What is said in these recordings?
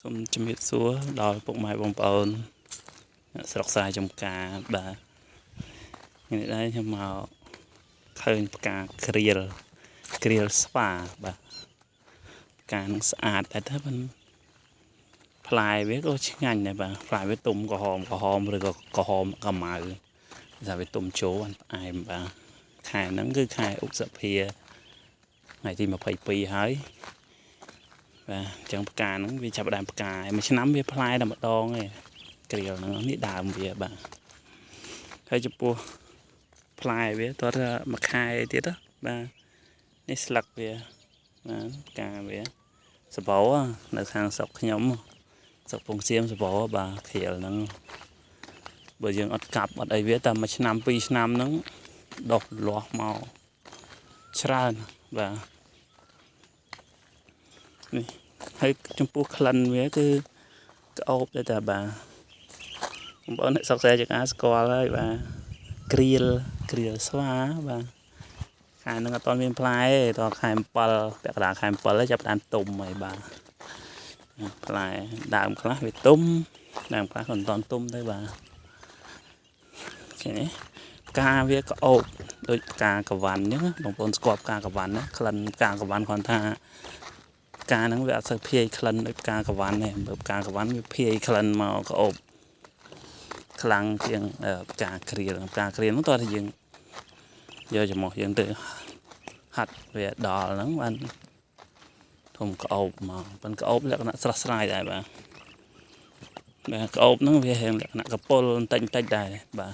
សូមជំរាបសួរដល់ពុកម៉ែបងប្អូនស្រុកស្រែចំការបាទថ្ងៃនេះដែរខ្ញុំមកឃើញផ្កាក្រៀលស្វាបាទផ្កានឹងស្អាតតែមិនផ្លែវាក៏ឆ្ងាញ់ដែរបាទផ្លែវាទុំក្រហមឬក៏ក្រហមកាម៉ៅថាវាទុំជោផ្អែមបាទខែហ្នឹងគឺខែឧសភាថ្ងៃទី22ហើយបាទអញ្ចឹងផ្កាហ្នឹងវាចាប់ផ្ដើមផ្កាមួយឆ្នាំវាផ្លែតែម្ដងឯងក្រៀលហ្នឹងនេះដើមវាបាទហើយចំពោះផ្លែវាតើមួយខែទៀតបាទនេះស្លឹកវាបាទផ្កាវាសបោនៅខាងស្រុកខ្ញុំស្រុកពងសៀមសបោបាទក្រៀលហ្នឹងបើយើងអត់កាប់អត់អីវាតែមួយឆ្នាំពីរឆ្នាំហ្នឹងដុះលាស់មកច្រើនបាទនេះហើយចំពោះក្លិនវាគឺក្អូបដែរតាបាទបងប្អូនអ្នកសិក្សាចការស្គាល់ហើយបាទក្រៀលស្វាបាទខែហ្នឹងអត់ទាន់មានផ្លែទេតខែ7ពាក់កណ្ដាលខែ7ចាប់តាមទុំហើយបាទផ្លែដើមខ្លះវាទុំដើមខ្លះក៏មិនទាន់ទុំទេបាទអូខេផ្កាវាក្អូបដូចផ្កាកវ៉ាន់អញ្ចឹងបងប្អូនស្គាល់ផ្កាកវ៉ាន់ណាក្លិនផ្កាកវ៉ាន់គាត់ថាផ្កាហ្នឹងវាអត់សូវភាយក្លិនដូចផ្កាកវ៉ាន់ទេបើផ្កាកវ៉ាន់វាភាយក្លិនមកក្អូបខ្លាំងជាងផ្កាក្រៀលហ្នឹងតោះតែយើងយកចំោះយើងទៅហាត់វាដល់ហ្នឹងបានធំក្អូបមកប៉ុន្តែក្អូបលក្ខណៈស្រស់ស្រាយដែរបាទក្អូបហ្នឹងវារៀងលក្ខណៈកពុលបន្តិចដែរបាទ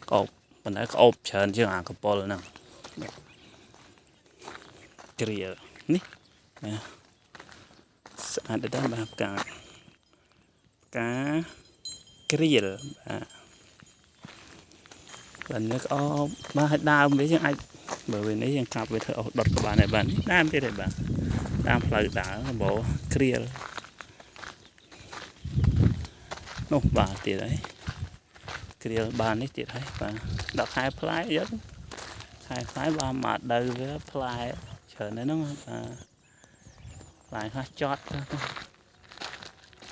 ក្អូបប៉ុន្តែក្អូបច្រើនជាងអាកពុលហ្នឹងក្រៀលនេះបាទស្អាតដែរបាទផ្កាក្រៀលបាទបាទនេះក្អូបបាទឲ្យដើមវាយើងអាចបើវានេះយើងកាប់វាធ្វើអស់ដុតក៏បានដែរបាទដើមទៀតដែរបាទដើមផ្លូវដើមបងក្រៀលនោះបាទទៀតហើយក្រៀលបាននេះទៀតហើយបាទដល់ខែផ្លែយើងខែផ្លែបាទមកដៅវាផ្លែច្រើនហ្នឹងបាទផ្លែខ្លះចត់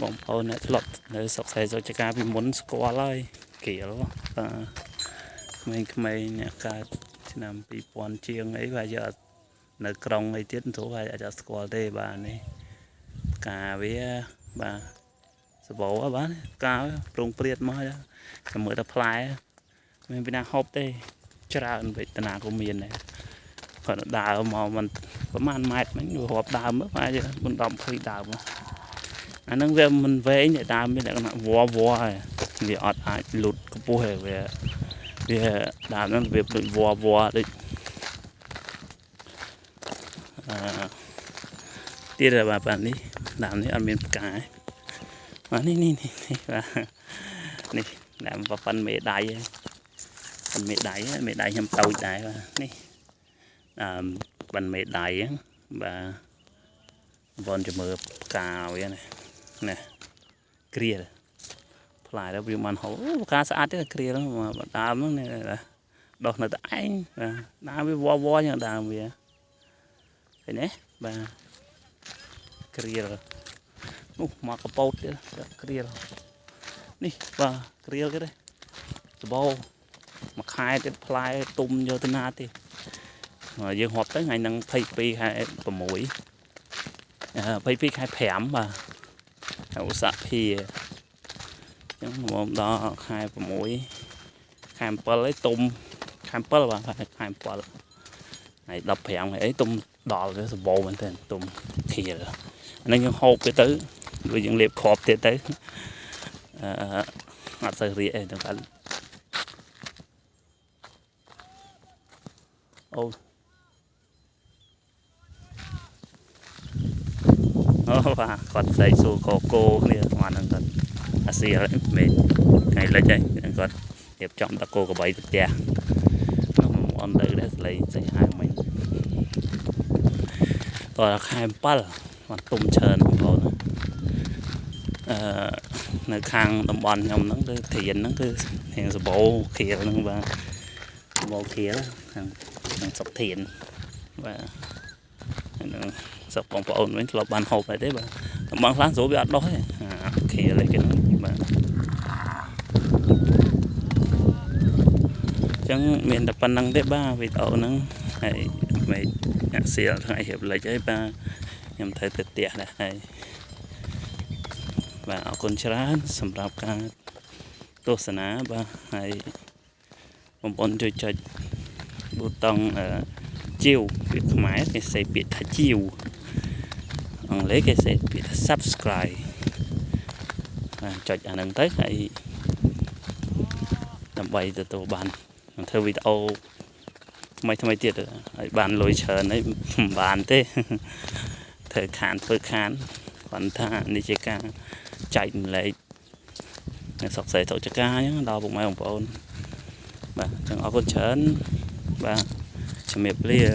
បងប្អូនអ្នកធ្លាប់នៅស្រុកស្រែសុចការពីមុនស្គាល់ហើយក្រៀលបាទក្មេងៗអ្នកកើតឆ្នាំ2000ជាងអីបាទយកនៅក្រុងអីទៀតព្រោះអាចស្គាល់ទេបាទនេះផ្កាវាបាទសបោបាទផ្កាប្រងព្រាតមកតែមើលតែផ្លែមានពីណាហូបទេច្រើនវេទនាក៏មានដែរគាត់ដើរមកមិនប្រហែលម៉ែត្រហ្នឹងរាប់ដើមមើលអាចមិន10 20ដើមអាហ្នឹងវាមិនវែងតែដើមមានលក្ខណៈវល់ហើយវាអត់អាចលូតកម្ពស់ទេវាដើមហ្នឹងវាដូចវល់ដូចទៀតបាទនេះដើមនេះអត់មានផ្កាបាទនេះបាទនេះដើមប៉ិនមេដៃមេដៃខ្ញុំតូចដែរបាទនេះប៉ិនមេដៃបាទបងជំរឿផ្កាវាណាក្រៀលផ្លែទៅវាមិនហូរផ្កាស្អាតទេក្រៀលដើមហ្នឹងដុះនៅតែឯងបាទដើមវាវល់យ៉ាងដើមវាឃើញទេបាទក្រៀលនោះមកកប៉ោតទៀតក្រៀលនេះបាទក្រៀលគេទេសបោមួយខែទៀតផ្លែទុំយកទៅណាទៀតយើងរាប់ទៅថ្ងៃហ្នឹង22ខែ6 22ខែ5បាទឧសភាអញ្ចឹងមកដល់ខែ6ខែ7ấyទុំខែ7បាទខែ7ថ្ងៃ15ថ្ងៃអីទុំដល់វាសម្បូរមែនទែនទុំខៀលអានេះយើងហូបទៅវាយើងលាបគ្រាប់ទៀតទៅអត់សូវរីកអីទៅបាទអូបាទគាត់ស្អីសួរកកោគ្នាស្មានហ្នឹងគាត់អាស៊ីហើយមែនថ្ងៃលិចហើយគាត់រៀបចំតកោកបីទៅផ្ទះនោះអត់ទៅដែរស្លេស្អីហៅមិញតើខែ7បាទទុំច្រើនបងប្អូននៅខាងតំបន់ខ្ញុំហ្នឹងគឺធៀនហ្នឹងគឺរៀងសបោខៀលហ្នឹងបាទសបោខៀលខាងសុកធៀនបាទហ្នឹងសុកបងប្អូនវិញធ្លាប់បានហូបដែរទេបាទ bằng láng số bị ăn đói khi lấy cái nó mà chẳng miền đập pan năng đấy ba vì tàu năng hay mày nhạc xìa thằng hiệp lấy cho ba em thấy tiệt tiệt này vàเอาคนชราสำหรับการโฆษณาบ่ให้ผมบนช่วยจดบูตังจิ้วปิดหมายcáiใส่ปิดถ้าจิ้วอังเล็กcáiใส่ปิด subscribe จดอันนั้นtớiให้ทำใบตัวบานเธอวิดีโอไม่ทำไมเตี้ยไอ้บานลอยเชิญไอ้บานเต้เธอขานเธอขานวันท่านี่จะการchạy lại sọc sệ thổ chả cá nhá đào bụng mai bông bồn bà chẳng ở con chén bà chấm miệp lia